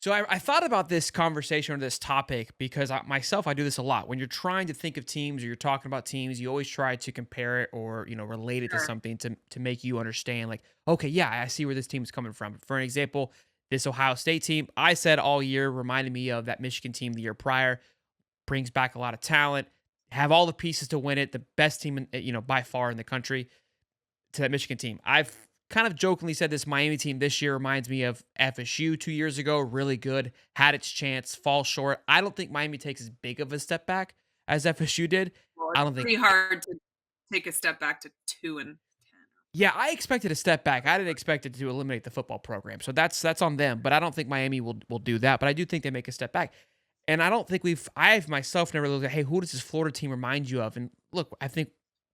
So I thought about this conversation or this topic because I do this a lot. When you're trying to think of teams or you're talking about teams, you always try to compare it or relate it to Sure. something to make you understand. Like, okay, yeah, I see where this team's coming from. For an example, this Ohio State team, I said all year reminded me of that Michigan team the year prior. Brings back a lot of talent, have all the pieces to win it. The best team, by far in the country to that Michigan team. I've kind of jokingly said this Miami team this year reminds me of FSU 2 years ago. Really good, had its chance, fall short. I don't think Miami takes as big of a step back as FSU did. Well, I it's don't think. pretty hard to take a step back to 2 and 10. Yeah, I expected a step back. I didn't expect it to eliminate the football program, so that's on them. But I don't think Miami will do that. But I do think they make a step back. And I don't think I've myself never looked at, hey, who does this Florida team remind you of? And look, I think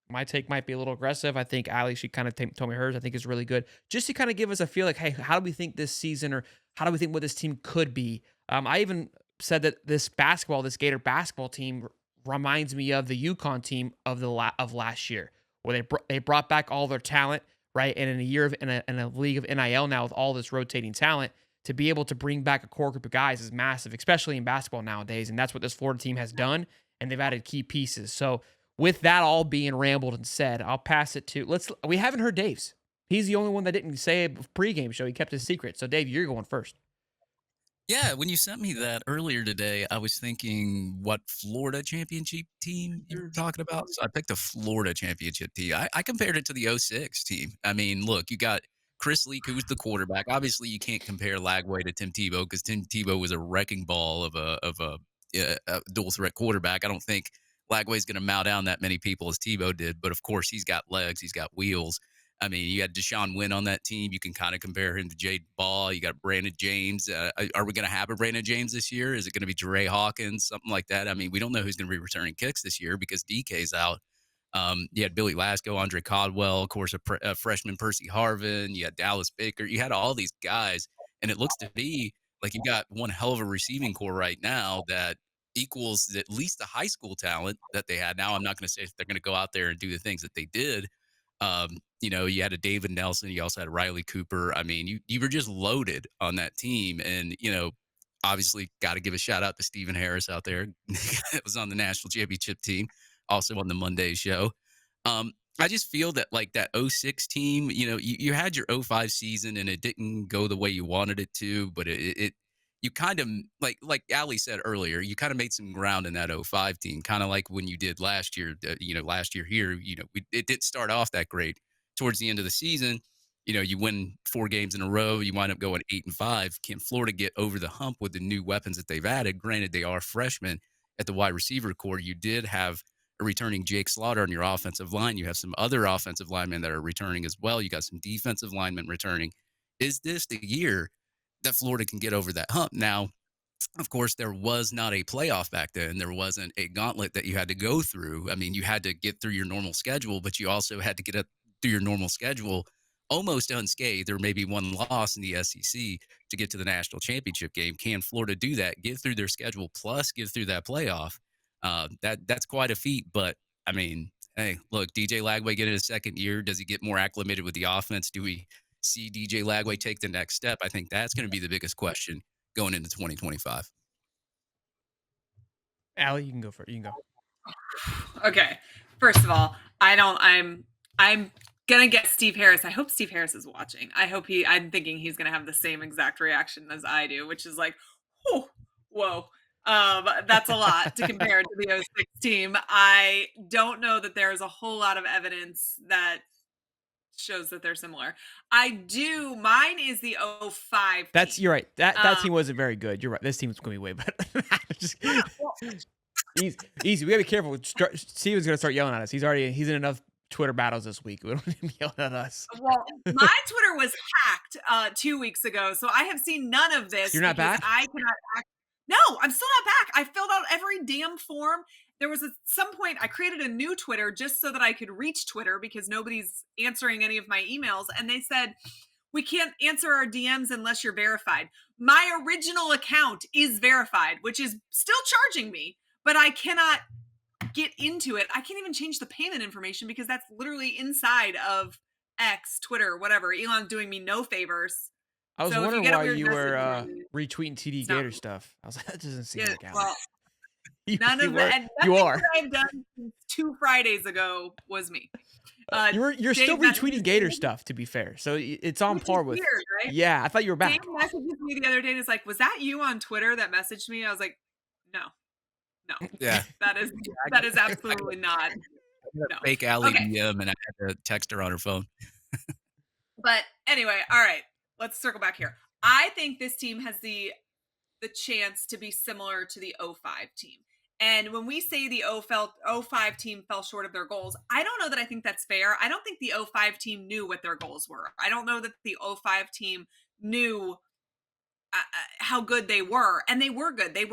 my take might be a little aggressive. I think Ali, she kind of told me hers, I think is really good. Just to kind of give us a feel like, hey, how do we think this season or how do we think what this team could be? I even said that this Gator basketball team reminds me of the UConn team of of last year, where they brought back all their talent, right? And in a year of in a league of NIL now with all this rotating talent, to be able to bring back a core group of guys is massive, especially in basketball nowadays. And that's what this Florida team has done. And they've added key pieces. So with that all being rambled and said, I'll pass it to we haven't heard Dave's. He's the only one that didn't say a pregame show. He kept his secret. So Dave, you're going first. Yeah, when you sent me that earlier today, I was thinking what Florida championship team you were talking about. So I picked a Florida championship team. I compared it to the '06 team. I mean, look, you got Chris Leak, who's the quarterback. Obviously, you can't compare Lagway to Tim Tebow because Tim Tebow was a wrecking ball of a dual threat quarterback. I don't think Lagway's going to mow down that many people as Tebow did, but of course, he's got legs, he's got wheels. I mean, you had Deshaun Wynn on that team. You can kind of compare him to Jade Ball. You got Brandon James. Are we going to have a Brandon James this year? Is it going to be Jere Hawkins, something like that? I mean, we don't know who's going to be returning kicks this year because DK's out. You had Billy Lasco, Andre Caldwell, of course, a freshman Percy Harvin. You had Dallas Baker. You had all these guys, and it looks to be like you got one hell of a receiving core right now that equals at least the high school talent that they had. Now, I'm not going to say if they're going to go out there and do the things that they did, you had a David Nelson, you also had Riley Cooper. I mean, you were just loaded on that team. And, obviously got to give a shout out to Stephen Harris out there. That was on the national championship team, also on the Monday show. I just feel that like that '06 team, you had your '05 season and it didn't go the way you wanted it to, but it you kind of like Ali said earlier, you kind of made some ground in that '05 team, kind of like when you did last year. Last year here, it didn't start off that great. Towards the end of the season, you win 4 games in a row, you wind up going 8-5. Can Florida get over the hump with the new weapons that they've added? Granted, they are freshmen at the wide receiver core. You did have a returning Jake Slaughter on your offensive line. You have some other offensive linemen that are returning as well. You got some defensive linemen returning. Is this the year that Florida can get over that hump? Now, of course, there was not a playoff back then. There wasn't a gauntlet that you had to go through. I mean, you had to get through your normal schedule, but you also had to get up through your normal schedule almost unscathed. There may be one loss in the SEC to get to the national championship game. Can Florida do that? Get through their schedule plus get through that playoff. That's quite a feat. But I mean, hey, look, DJ Lagway get in his second year. Does he get more acclimated with the offense? Do we see DJ Lagway take the next step? I think that's going to be the biggest question going into 2025. Allie, you can go for it. You can go. Okay. First of all, I'm gonna get Steve Harris. I hope Steve Harris is watching. I'm thinking he's gonna have the same exact reaction as I do, which is like, whoa, whoa. That's a lot to compare to the '06 team. I don't know that there's a whole lot of evidence that shows that they're similar. I do. Mine is the '05 That's team. you're right. That Um, team wasn't very good. You're right. This team's gonna be way better. Just well, easy, easy. We gotta be careful. Steven's gonna start yelling at us. He's in enough Twitter battles this week. We don't need him yelling at us. Well, my Twitter was hacked 2 weeks ago, so I have seen none of this You're not because back? I cannot. No, I'm still not back. I filled out every damn form. There was at some point I created a new Twitter just so that I could reach Twitter because nobody's answering any of my emails, and they said we can't answer our DMs unless you're verified. My original account is verified, which is still charging me, but I cannot get into it. I can't even change the payment information because that's literally inside of X, Twitter, whatever. Elon's doing me no favors. I was So if you wondering get a why weird you message, were retweeting TD it's not Gator me. stuff. I was like, that doesn't seem Yeah, like Alex. well, You, none you of that, were, and you nothing are. that I've done since 2 Fridays ago was me. You're still Dave retweeting messages Gator me, stuff, to be fair. So it's on which is par with. weird, right? Yeah, I thought you were Dave back. messages me the other day and is like, "Was that you on Twitter that messaged me?" I was like, "No, no, Yeah. that is I that got, is I got, absolutely not. I got a No." fake Allie Okay, DM and I had to text her on her phone. but anyway, all right, let's circle back here. I think this team has the chance to be similar to the '05 team. And when we say the '05 team fell short of their goals, I don't know that I think that's fair. I don't think the '05 team knew what their goals were. I don't know that the '05 team knew how good they were, and they were good. They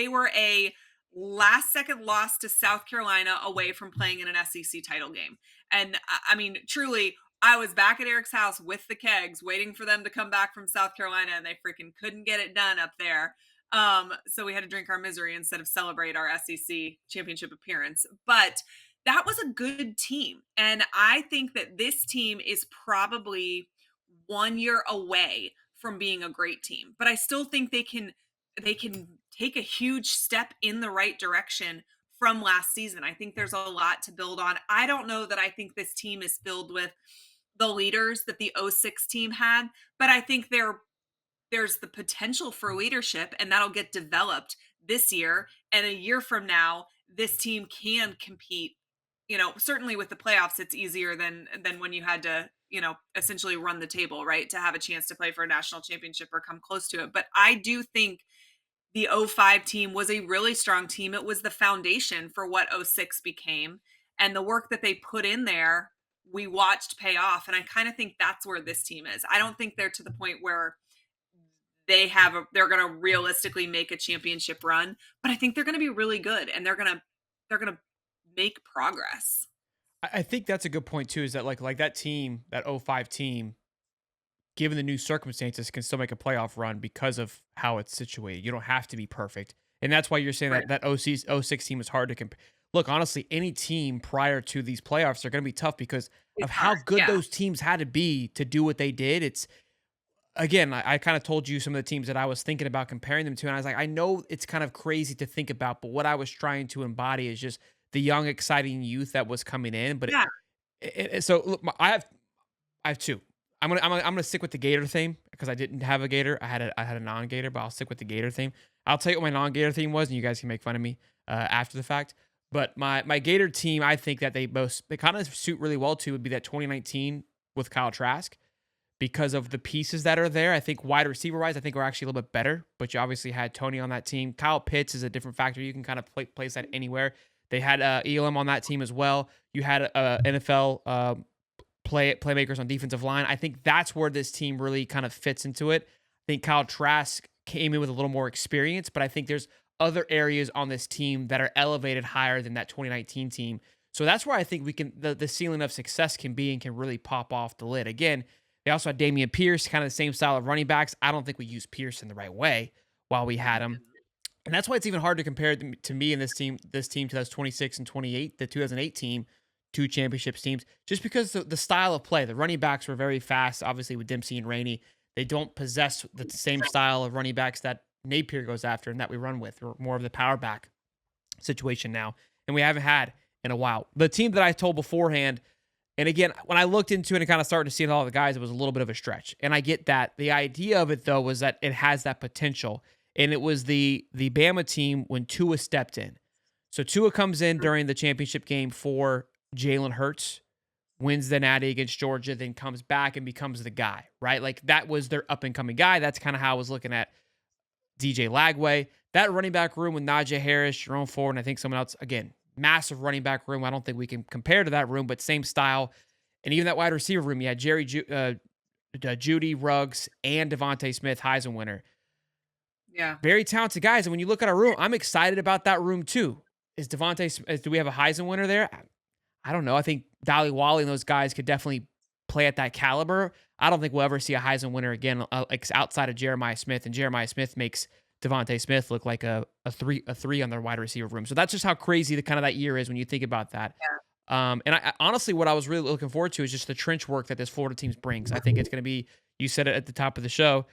were a last second loss to South Carolina away from playing in an SEC title game. And I mean, truly, I was back at Eric's house with the kegs, waiting for them to come back from South Carolina, and they freaking couldn't get it done up there. So we had to drink our misery instead of celebrate our SEC championship appearance. But that was a good team, and I think that this team is probably 1 year away from being a great team. But I still think they can take a huge step in the right direction from last season. I think there's a lot to build on. I don't know that I think this team is filled with the leaders that the '06 team had, but I think there's the potential for leadership, and that'll get developed this year. And a year from now, this team can compete. Certainly with the playoffs, it's easier than when you had to, essentially run the table, right? To have a chance to play for a national championship or come close to it. But I do think the '05 team was a really strong team. It was the foundation for what '06 became. And the work that they put in there, we watched pay off. And I kind of think that's where this team is. I don't think they're to the point where they're going to realistically make a championship run, but I think they're going to be really good, and they're going to make progress. I think that's a good point too. Is that like that team, that '05 team, given the new circumstances, can still make a playoff run because of how it's situated. You don't have to be perfect, and that's why you're saying Right. that '06 team is hard to compare. Look, honestly, any team prior to these playoffs are going to be tough because of It's how hard. good Yeah. those teams had to be to do what they did. It's again, I kind of told you some of the teams that I was thinking about comparing them to, and I was like, I know it's kind of crazy to think about, but what I was trying to embody is just the young, exciting youth that was coming in. But Yeah. so look, I have two. I'm gonna stick with the Gator theme because I didn't have a Gator. I had a non-Gator, but I'll stick with the Gator theme. I'll tell you what my non-Gator theme was, and you guys can make fun of me after the fact. But my Gator team, I think that they kind of suit really well to would be that 2019 with Kyle Trask because of the pieces that are there. I think wide receiver wise, I think we're actually a little bit better. But you obviously had Tony on that team. Kyle Pitts is a different factor. You can kind of place that anywhere. They had Elam on that team as well. You had NFL playmakers on defensive line. I think that's where this team really kind of fits into it. I think Kyle Trask came in with a little more experience, but I think there's other areas on this team that are elevated higher than that 2019 team. So that's where I think we can the ceiling of success can be and can really pop off the lid. Again, they also had Damian Pierce, kind of the same style of running backs. I don't think we used Pierce in the right way while we had him. And that's why it's even hard to compare to me and this team to those 26 and 28, the 2008 team, two championships teams, just because the style of play, the running backs were very fast, obviously with Dempsey and Rainey. They don't possess the same style of running backs that Napier goes after and that we run with. We're more of the power back situation now, and we haven't had in a while. The team that I told beforehand, and again, when I looked into it and kind of started to see all the guys, it was a little bit of a stretch. And I get that. The idea of it, though, was that it has that potential. And it was the Bama team when Tua stepped in. So Tua comes in during the championship game for Jalen Hurts, wins the Natty against Georgia, then comes back and becomes the guy, right? Like that was their up-and-coming guy. That's kind of how I was looking at DJ Lagway. That running back room with Najee Harris, Jerome Ford, and I think someone else, again, massive running back room. I don't think we can compare to that room, but same style. And even that wide receiver room, you had Judy, Ruggs, and Devontae Smith, Heisman winner. Yeah. Very talented guys. And when you look at our room, I'm excited about that room too. Do we have a Heisman winner there? I don't know. I think Dolly Wally and those guys could definitely play at that caliber. I don't think we'll ever see a Heisman winner again, outside of Jeremiah Smith. And Jeremiah Smith makes Devontae Smith look like a three on their wide receiver room. So that's just how crazy the kind of that year is when you think about that. Yeah. And I honestly, what I was really looking forward to is just the trench work that this Florida team brings. I think it's going to be You said it at the top of the show.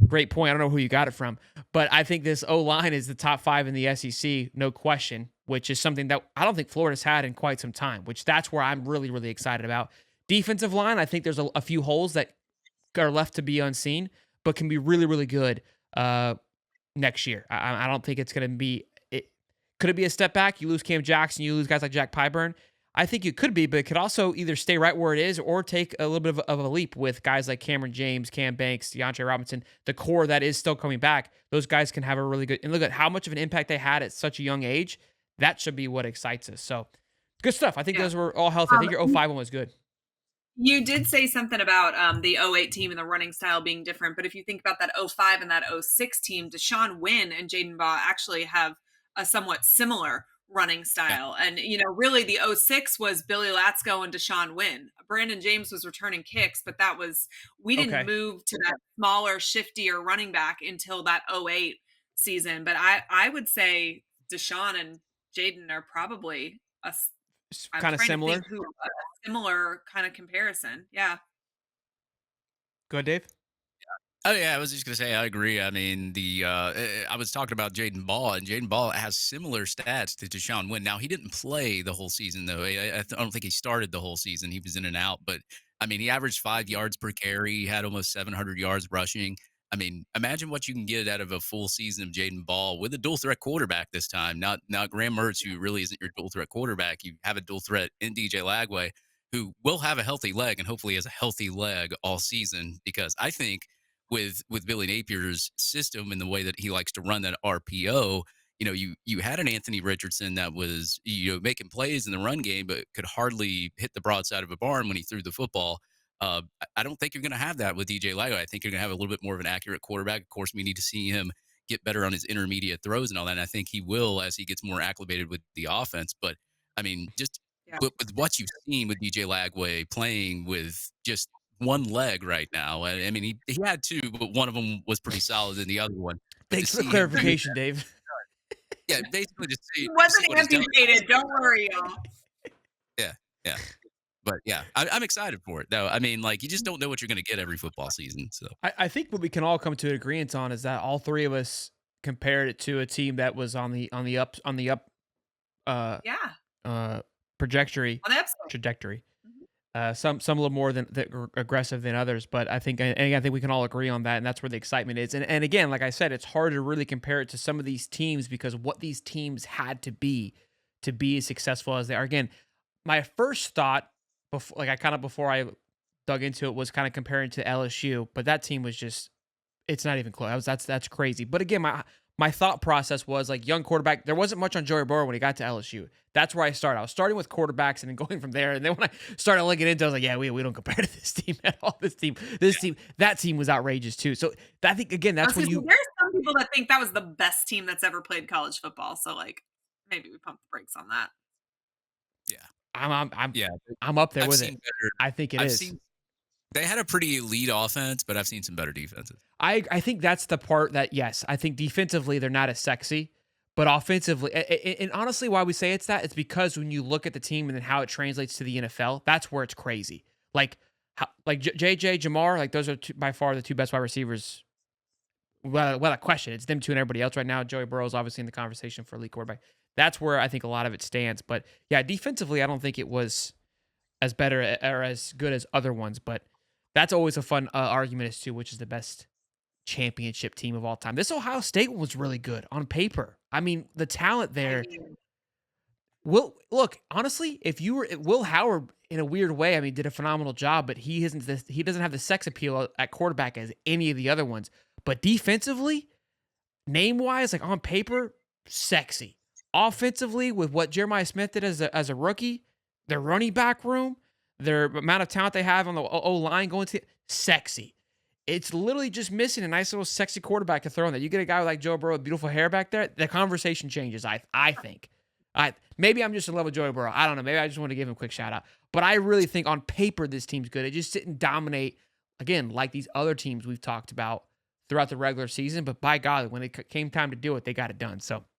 Great point. I don't know who you got it from, but I think this O-line is the top 5 in the SEC, no question, which is something that I don't think Florida's had in quite some time, which that's where I'm really, really excited about. Defensive line, I think there's a few holes that are left to be unseen, but can be really, really good next year. I don't think it's going to be it. Could it be a step back? You lose Cam Jackson, you lose guys like Jack Pyburn. I think it could be, but it could also either stay right where it is or take a little bit of a leap with guys like Cameron James, Cam Banks, DeAndre Robinson, the core that is still coming back. Those guys can have a really good, and look at how much of an impact they had at such a young age. That should be what excites us. So good stuff. I think those were all healthy. I think your 05 one was good. You did say something about the 08 team and the running style being different, but if you think about that 05 and that 06 team, Deshaun Wynn and Jaden Baugh actually have a somewhat similar running style. And, really the 06 was Billy Latsko and Deshaun Wynn. Brandon James was returning kicks, but we didn't move to that smaller, shiftier running back until that 08 season. But I would say Deshaun and Jaden are probably kind of similar. A similar kind of comparison. Yeah. Go ahead, Dave. Oh yeah, I was just gonna say I agree. I mean, I was talking about Jaden Ball, and Jaden Ball has similar stats to Deshaun Wynn. Now he didn't play the whole season though. I don't think he started the whole season. He was in and out, but I mean, he averaged 5 yards per carry. He had almost 700 yards rushing. I mean, imagine what you can get out of a full season of Jaden Ball with a dual threat quarterback this time. Not Graham Mertz, who really isn't your dual threat quarterback. You have a dual threat in DJ Lagway, who will have a healthy leg and hopefully has a healthy leg all season. Because I think with Billy Napier's system and the way that he likes to run that RPO, you had an Anthony Richardson that was making plays in the run game, but could hardly hit the broadside of a barn when he threw the football. I don't think you're going to have that with DJ Lagway. I think you're going to have a little bit more of an accurate quarterback. Of course, we need to see him get better on his intermediate throws and all that. And I think he will as he gets more acclimated with the offense. But I mean, just with what you've seen with DJ Lagway playing with just one leg right now. I mean, he had two, but one of them was pretty solid than the other one. But thanks for the clarification, Dave. Yeah, basically just see. He wasn't amputated. Don't worry, y'all. Yeah. But yeah, I'm excited for it though. I mean, like you just don't know what you're going to get every football season. So I think what we can all come to an agreement on is that all three of us compared it to a team that was on the up trajectory. Some a little more than aggressive than others, but I think we can all agree on that, and that's where the excitement is. And again, like I said, it's hard to really compare it to some of these teams because what these teams had to be as successful as they are. Again, my first thought before I dug into it was kind of comparing to LSU, but that team was just, it's not even close. That's crazy. But again, my thought process was like young quarterback. There wasn't much on Joey Burrow when he got to LSU. That's where I started. I was starting with quarterbacks and then going from there. And then when I started looking into it, I was like, yeah, we don't compare to this team at all. That team was outrageous too. So I think, again, that's when there's some people that think that was the best team that's ever played college football. So like maybe we pump the brakes on that. Yeah. I'm up there with it. I think it is. They had a pretty elite offense, but I've seen some better defenses. I think that's the part that, yes, I think defensively they're not as sexy, but offensively, and honestly, why we say it's because when you look at the team and then how it translates to the NFL, that's where it's crazy. Like JJ, Jamar, like those are by far the two best wide receivers. Well, that question, it's them two and everybody else right now. Joey Burrow is obviously in the conversation for elite quarterback. That's where I think a lot of it stands. But yeah, defensively, I don't think it was as better or as good as other ones. But that's always a fun argument as to which is the best championship team of all time. This Ohio State one was really good on paper. I mean, the talent there. Look, honestly, if you were Will Howard in a weird way, I mean, did a phenomenal job, but he doesn't have the sex appeal at quarterback as any of the other ones. But defensively, name-wise, like on paper, sexy. Offensively, with what Jeremiah Smith did as a rookie, their running back room, their amount of talent they have on the O-line going to sexy. It's literally just missing a nice little sexy quarterback to throw in there. You get a guy like Joe Burrow with beautiful hair back there, the conversation changes, I think. Maybe I'm just in love with Joey Burrow. I don't know. Maybe I just want to give him a quick shout out. But I really think on paper this team's good. It just didn't dominate, again, like these other teams we've talked about throughout the regular season. But by God, when it came time to do it, they got it done. So